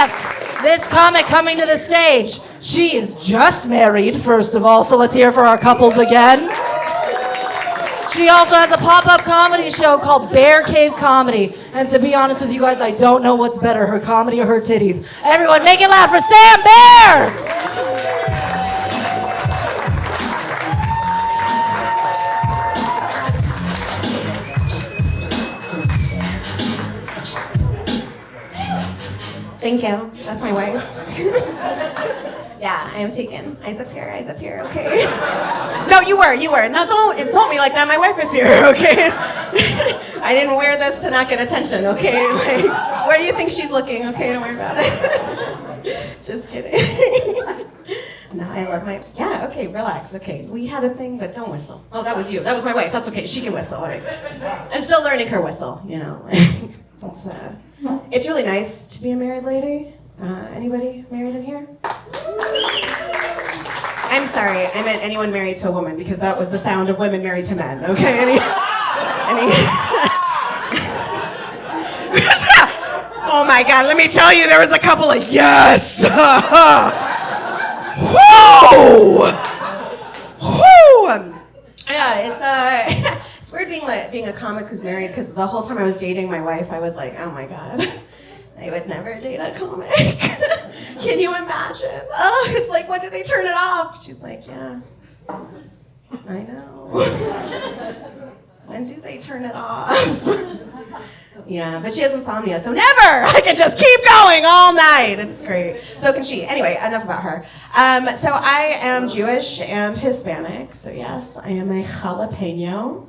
left, this comic coming to the stage, she is just married, first of all, so let's hear for our couples again. She also has a pop-up comedy show called Bear Cave Comedy. And to be honest with you guys, I don't know what's better, her comedy or her titties. Everyone, make it loud for Sam Bear! Thank you. That's my wife. Yeah, I am taken. Eyes up here, okay? No, you were. No, don't insult me like that. My wife is here, okay? I didn't wear this to not get attention, okay? Like, where do you think she's looking? Okay, don't worry about it. Just kidding. No, I love my, yeah, okay, relax, okay. We had a thing, but don't whistle. Oh, that was you. That was my wife. That's okay. She can whistle, all right? I'm still learning her whistle, you know. It's really nice to be a married lady. Anybody married in here? I'm sorry, I meant anyone married to a woman because that was the sound of women married to men, okay? Any... Oh my God, let me tell you, there was a couple of yes! Whoa! Whoa! Yeah, it's weird being a comic who's married because the whole time I was dating my wife, I was like, oh my God, I would never date a comic. Can you imagine? Oh, it's like, when do they turn it off? She's like, yeah, I know. When do they turn it off? Yeah, but she has insomnia, so never! I can just keep going all night. It's great. So can she. Anyway, enough about her. So I am Jewish and Hispanic, so yes, I am a jalapeno.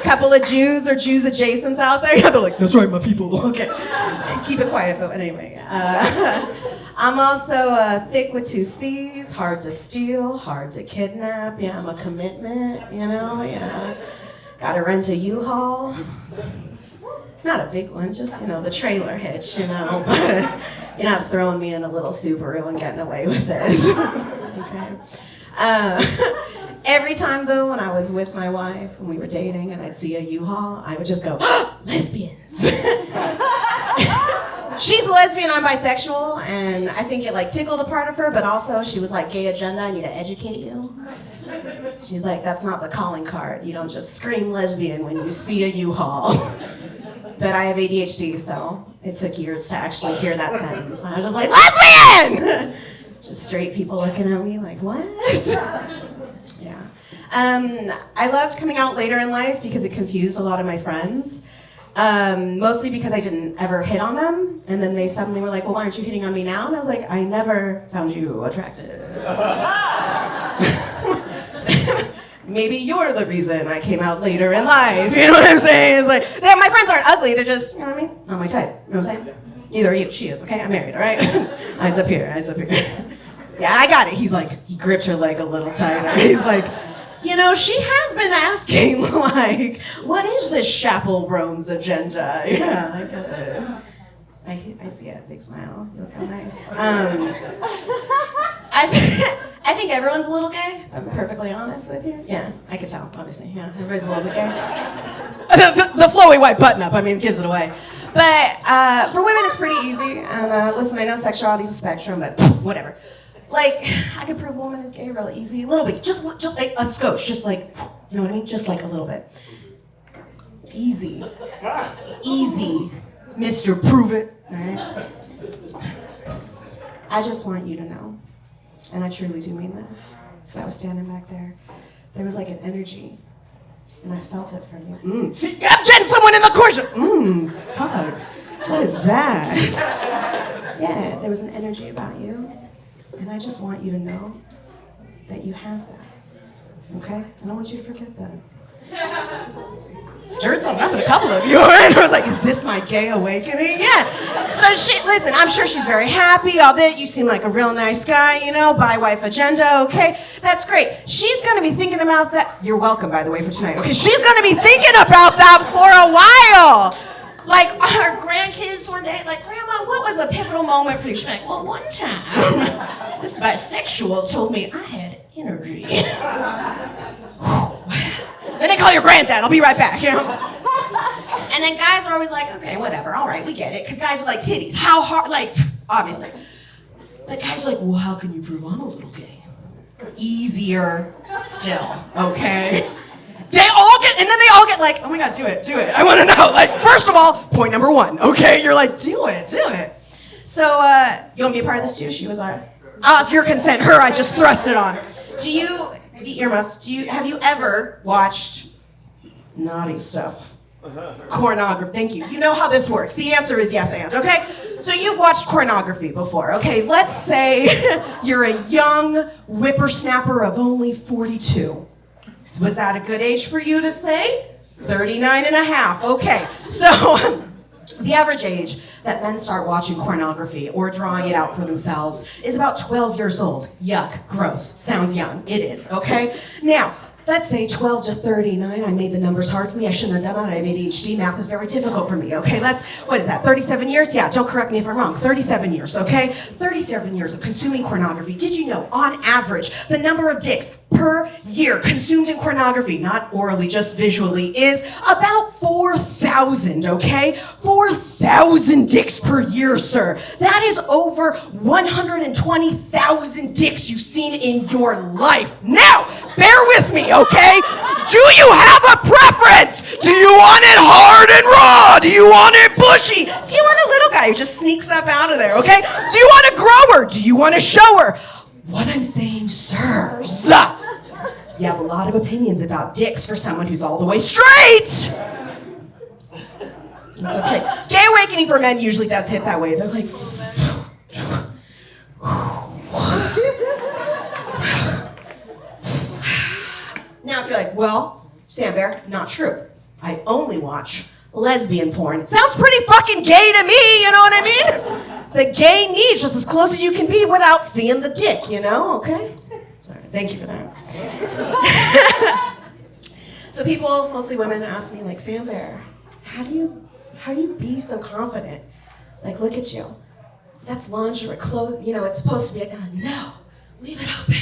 Couple of Jews or Jews adjacents out there. Yeah, they're like, that's right, my people. Okay, keep it quiet, but anyway. I'm also thick with two C's, hard to steal, hard to kidnap. Yeah, I'm a commitment, you know, yeah. Gotta rent a U-Haul. Not a big one, just, you know, the trailer hitch, you know. But you're not throwing me in a little Subaru and getting away with it. Okay. Every time, though, when I was with my wife and we were dating and I'd see a U-Haul, I would just go, lesbians. She's a lesbian, I'm bisexual, and I think it like tickled a part of her, but also she was like, gay agenda, I need to educate you. She's like, that's not the calling card. You don't just scream lesbian when you see a U-Haul. But I have ADHD, so it took years to actually hear that sentence. I was just like, lesbian! Just straight people looking at me like, what? Yeah. I loved coming out later in life because it confused a lot of my friends. Mostly because I didn't ever hit on them, and then they suddenly were like, well, why aren't you hitting on me now? And I was like, I never found you attractive. Maybe you're the reason I came out later in life, you know what I'm saying? It's like, my friends aren't ugly, they're just, you know what I mean? Not my type, you know what I'm saying? Either are you, she is, okay? I'm married, all right? Eyes up here. Yeah, I got it. He's like, he gripped her leg a little tighter. He's like, you know, she has been asking, like, what is this chaperone's agenda? Yeah, I get it. I see it. Big smile. You look real nice. I think everyone's a little gay. I'm perfectly honest with you. Yeah, I could tell, obviously. Yeah, everybody's a little bit gay. The flowy white button-up, I mean, gives it away. But for women, it's pretty easy. And listen, I know sexuality is a spectrum, but whatever. Like, I could prove a woman is gay real easy. A little bit. Just like a scotch. Just like, you know what I mean? Just like a little bit. Easy. Easy. Mr. Prove It. All right? I just want you to know, and I truly do mean this, because I was standing back there. There was like an energy, and I felt it from you. See, I'm getting someone in the course. Fuck. What is that? Yeah, there was an energy about you. And I just want you to know that you have that, okay? I don't want you to forget that. Stirred something up in a couple of you, and I was like, is this my gay awakening? Yeah. So listen, I'm sure she's very happy, all that. You seem like a real nice guy, you know, bi-wife agenda, okay? That's great. She's gonna be thinking about that. You're welcome, by the way, for tonight, okay? She's gonna be thinking about that for a while. Like, our grandkids one day, like, Grandma, what was a pivotal moment for you? She's like, well, one time, this bisexual told me I had energy. Then they call your granddad, I'll be right back, you know? And then guys are always like, okay, whatever, all right, we get it. Because guys are like, titties, how hard, like, obviously. But guys are like, well, how can you prove I'm a little gay? Easier still, okay? And then they all get like, oh my God, do it. I want to know. Like, first of all, point number one, okay? You're like, do it. So, you want to be a part of this too? She was like, I'll ask your consent. I just thrust it on. Earmuffs, have you ever watched naughty stuff? Pornography, thank you. You know how this works. The answer is yes and, okay? So you've watched pornography before, okay? Let's say you're a young whippersnapper of only 42. Was that a good age for you to say? 39 and a half, okay. So the average age that men start watching pornography or drawing it out for themselves is about 12 years old. Yuck, gross, sounds young. It is, okay? Now, let's say 12 to 39. I made the numbers hard for me. I shouldn't have done that. I have ADHD. Math is very difficult for me, okay? What is that, 37 years? Yeah, don't correct me if I'm wrong. 37 years, okay? 37 years of consuming pornography. Did you know, on average, the number of dicks per year consumed in pornography, not orally, just visually, is about 4,000, okay? 4,000 dicks per year, sir. That is over 120,000 dicks you've seen in your life. Now, bear with me, okay? Do you have a preference? Do you want it hard and raw? Do you want it bushy? Do you want a little guy who just sneaks up out of there, okay? Do you want a grower? Do you want a shower? What I'm saying, sirs, you have a lot of opinions about dicks for someone who's all the way straight. It's okay. Gay awakening for men usually does hit that way. They're like, now if you're like, well, Sam Bear, not true. I only watch lesbian porn. Sounds pretty fucking gay to me, you know what I mean? It's like gay niche, just as close as you can be without seeing the dick, you know? Okay? Sorry, thank you for that. So people, mostly women, ask me like, Sam Bear, how do you be so confident? Like, look at you. That's lingerie, clothes, you know, it's supposed to be like, no, leave it open.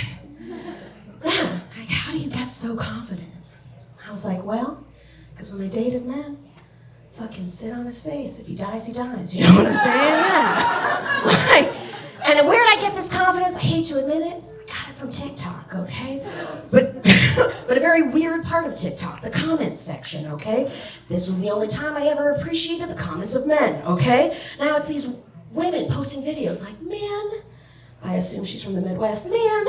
Yeah, like, how do you get so confident? I was like, well, because when I dated men, fucking sit on his face. If he dies, he dies. You know what I'm saying? Yeah. Like, and where did I get this confidence? I hate to admit it. I got it from TikTok, okay? But a very weird part of TikTok, the comments section, okay? This was the only time I ever appreciated the comments of men, okay? Now it's these women posting videos like, man, I assume she's from the Midwest, man,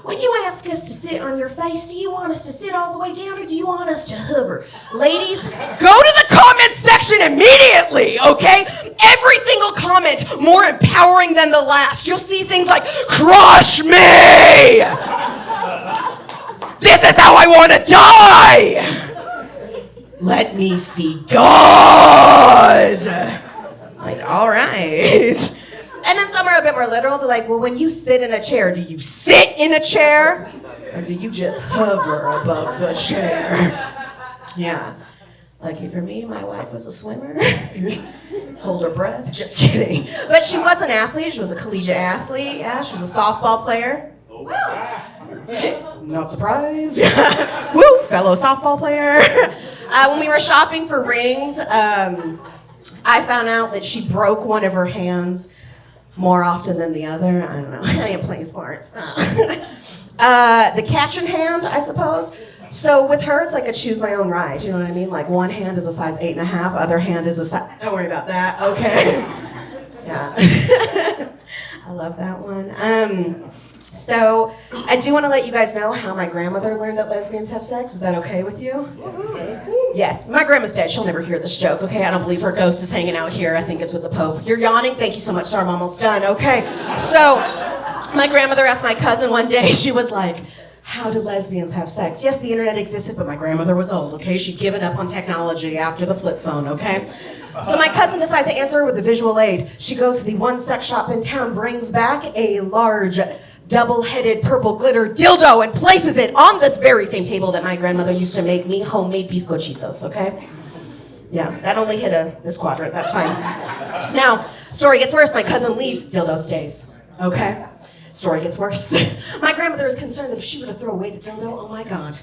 when you ask us to sit on your face, do you want us to sit all the way down or do you want us to hover? Ladies, go to the comments section immediately, okay? Every single comment more empowering than the last. You'll see things like, crush me! This is how I want to die! Let me see God! Like, all right. And then some are a bit more literal. They're like, well, when you sit in a chair, do you sit in a chair? Or do you just hover above the chair? Yeah. Lucky for me, my wife was a swimmer. Hold her breath. Just kidding. But she was an athlete. She was a collegiate athlete. Yeah, she was a softball player. Not surprised. Woo, fellow softball player. When we were shopping for rings, I found out that she broke one of her hands more often than the other. I don't know. I ain't playing sports. The catching hand, I suppose. So with her, it's like a choose my own ride. You know what I mean? Like one hand is a size 8.5, other hand is a size. Don't worry about that. Okay. Yeah. I love that one. So I do want to let you guys know how my grandmother learned that lesbians have sex. Is that okay with you? Yes, my grandma's dead. She'll never hear this joke, okay? I don't believe her ghost is hanging out here. I think it's with the Pope. You're yawning? Thank you so much, sir. I'm almost done, okay? So my grandmother asked my cousin one day, she was like, how do lesbians have sex? Yes, the internet existed, but my grandmother was old, okay? She'd given up on technology after the flip phone, okay? So my cousin decides to answer her with a visual aid. She goes to the one sex shop in town, brings back a large double-headed purple glitter dildo and places it on this very same table that my grandmother used to make me homemade bizcochitos, okay? Yeah, that only hit this quadrant, that's fine. Now, story gets worse. My cousin leaves, dildo stays, okay? Story gets worse. My grandmother is concerned that if she were to throw away the dildo, oh my God,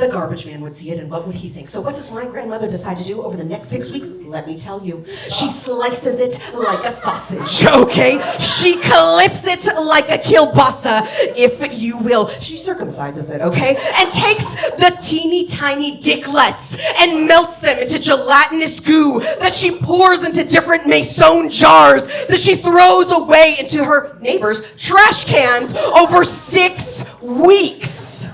The garbage man would see it, and what would he think? So what does my grandmother decide to do over the next 6 weeks? Let me tell you. She slices it like a sausage, okay? She clips it like a kielbasa, if you will. She circumcises it, okay? And takes the teeny tiny dicklets and melts them into gelatinous goo that she pours into different mason jars that she throws away into her neighbor's trash cans over 6 weeks.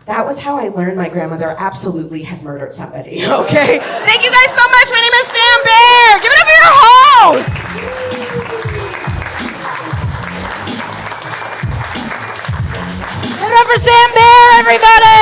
That was how I learned my grandmother absolutely has murdered somebody, okay? Thank you guys so much. My name is Sam Bear. Give it up for your host. Give it up for Sam Bear, everybody!